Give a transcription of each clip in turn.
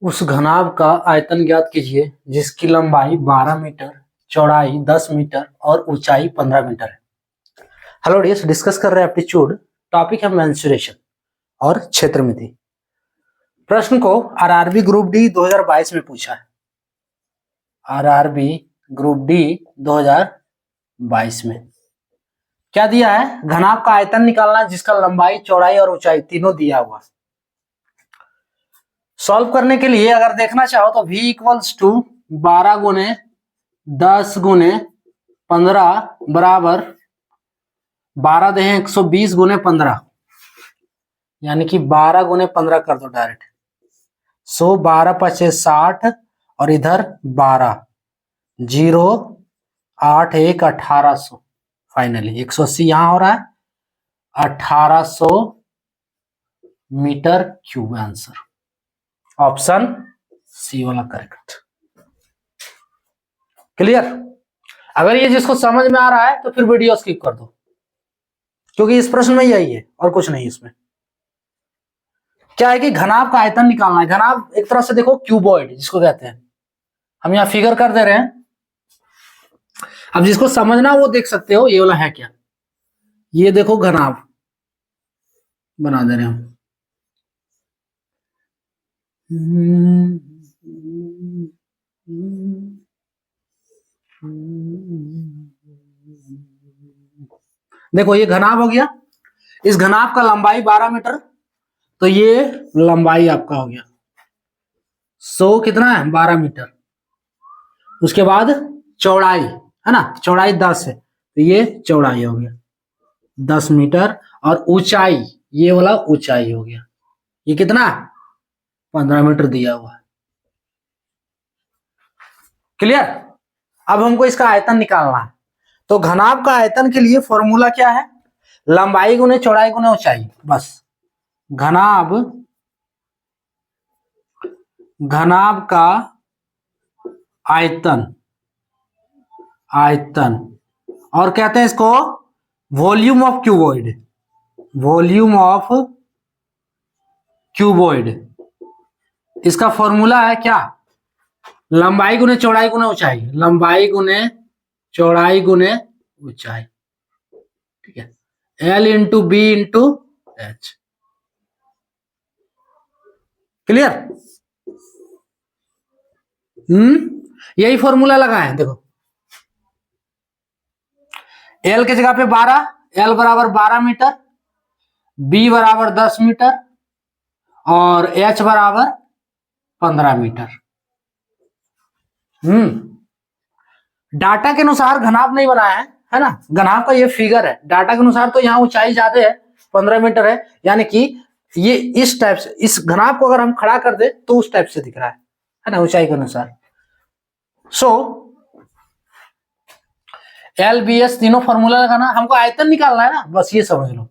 उस घनाभ का आयतन ज्ञात कीजिए जिसकी लंबाई 12 मीटर, चौड़ाई 10 मीटर और ऊंचाई 15 मीटर है। हेलो डियर्स, डिस्कस कर रहे हैं एप्टीट्यूड। टॉपिक है मेंसुरेशन और क्षेत्रमिति। प्रश्न को आरआरबी ग्रुप डी 2022 में पूछा है। आरआरबी ग्रुप डी 2022 में क्या दिया है? घनाभ का आयतन निकालना जिसका लंबाई, चौड़ाई और ऊंचाई तीनों दिया हुआ। सॉल्व करने के लिए अगर देखना चाहो तो v इक्वल्स टू 12 गुने 10 गुने 15 बराबर 12 दे 120 गुने 15, यानी कि 12 गुने 15 कर दो डायरेक्ट। 12 पचे 60 और इधर 12, 0 8 1 1800, फाइनली 180 यहां हो रहा है, 1800 metre cube answer. Option C वाला करेक्ट। क्लियर? अगर ये जिसको समझ में आ रहा है तो फिर वीडियो स्किप कर दो, क्योंकि इस प्रश्न में यही है और कुछ नहीं। इसमें क्या है कि घनाभ का आयतन निकालना है। घनाभ एक तरह से देखो क्यूबॉइड जिसको कहते हैं, हम यहाँ फिगर कर दे रहे हैं। अब जिसको समझना वो देख सकते हो, ये वाला है क्या, ये देखो घनाभ बना दे रहे हैं हम। देखो ये घनाभ हो गया। इस घनाभ का लंबाई 12 मीटर, तो ये लंबाई आपका हो गया। 100 कितना है? 12 मीटर। उसके बाद चौड़ाई है ना, चौड़ाई 10 है, तो ये चौड़ाई हो गया 10 मीटर। और ऊंचाई, ये वाला ऊंचाई हो गया, ये कितना? 15 मीटर दिया हुआ है। क्लियर? अब हमको इसका आयतन निकालना है। तो घनाभ का आयतन के लिए फॉर्मूला क्या है? लंबाई गुने चौड़ाई गुने ऊंचाई। बस घनाभ का आयतन और कहते हैं इसको volume of cuboid. Volume of cuboid, इसका फॉर्मूला है क्या? लंबाई गुने चौड़ाई गुने ऊंचाई। लंबाई गुने चौड़ाई गुने ऊंचाई, ठीक है। L into B into H. Clear? यही फॉर्मूला लगा है। देखो L के जगह पे 12, L बराबर 12 मीटर, B बराबर 10 मीटर और H बराबर 15 मीटर। डाटा के अनुसार घनाभ नहीं बनाया है ना। घनाभ का ये फिगर है, डाटा के अनुसार तो यहाँ ऊंचाई ज्यादा है, 15 मीटर है, यानी कि ये इस टाइप से, इस घनाभ को अगर हम खड़ा कर दे तो उस टाइप से दिख रहा है ना, ऊंचाई के अनुसार। LBS तीनों फॉर्मूला लगाना, हमको आयतन निकालना है ना, बस ये समझ लो।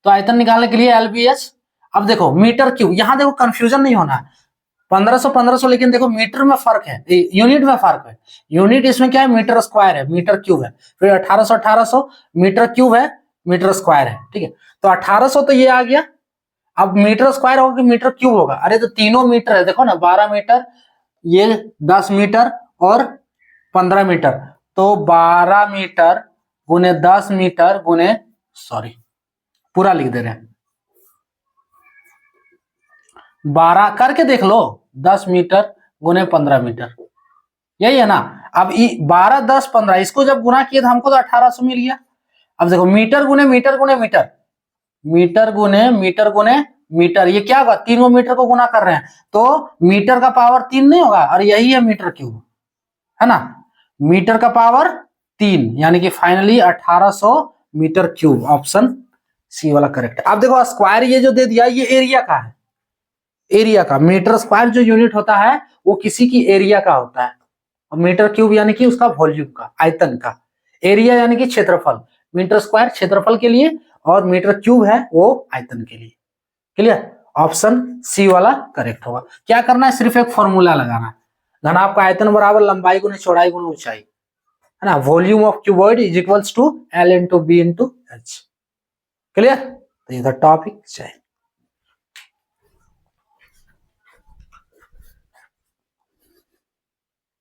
तो आयतन निकालने के लिए LBS। अब देखो मीटर क्यूब, यहां देखो कंफ्यूजन नहीं होना है। 1500, लेकिन देखो मीटर में फर्क है, यूनिट में फर्क है। यूनिट इसमें क्या है? मीटर स्क्वायर है, मीटर क्यूब है। फिर 1800 मीटर क्यूब है, मीटर स्क्वायर है, ठीक है। तो 1800 तो ये आ गया। अब मीटर स्क्वायर होगा कि मीटर क्यूब होगा? अरे तो तीनों मीटर है, देखो ना, 12 मीटर, ये 10 मीटर और 15 मीटर, तो 12 मीटर गुने 10 मीटर गुने, सॉरी पूरा लिख दे रहे हैं, 12 करके देख लो, 10 मीटर गुने 15 मीटर, यही है ना। अब 12 10 15 इसको जब गुना किए तो हमको तो 1800 मिल गया। अब देखो मीटर गुने मीटर गुने मीटर, मीटर गुने मीटर गुने मीटर, ये क्या होगा? तीनों मीटर को गुना कर रहे हैं, तो मीटर का पावर 3 नहीं होगा? और यही है मीटर क्यूब, है ना। मीटर का पावर 3, यानी कि finally 1800 metre cube. Option C वाला करेक्ट। अब देखो स्क्वायर ये जो दे दिया, ये एरिया का है। एरिया का, मीटर स्क्वायर जो यूनिट होता है वो किसी की एरिया का होता है, और मीटर क्यूब यानी कि उसका वॉल्यूम का, आयतन का। एरिया यानी कि क्षेत्रफल, मीटर स्क्वायर क्षेत्रफल के लिए और मीटर क्यूब है वो आयतन के लिए। क्लियर? ऑप्शन सी वाला करेक्ट होगा। क्या करना है? सिर्फ एक फॉर्मूला लगाना है। घनाभ का आयतन बराबर लंबाई गुने चौड़ाई गुने ऊंचाई, है ना। Volume of cuboid is equals to L into B into H. Clear? तो ये था टॉपिक। जय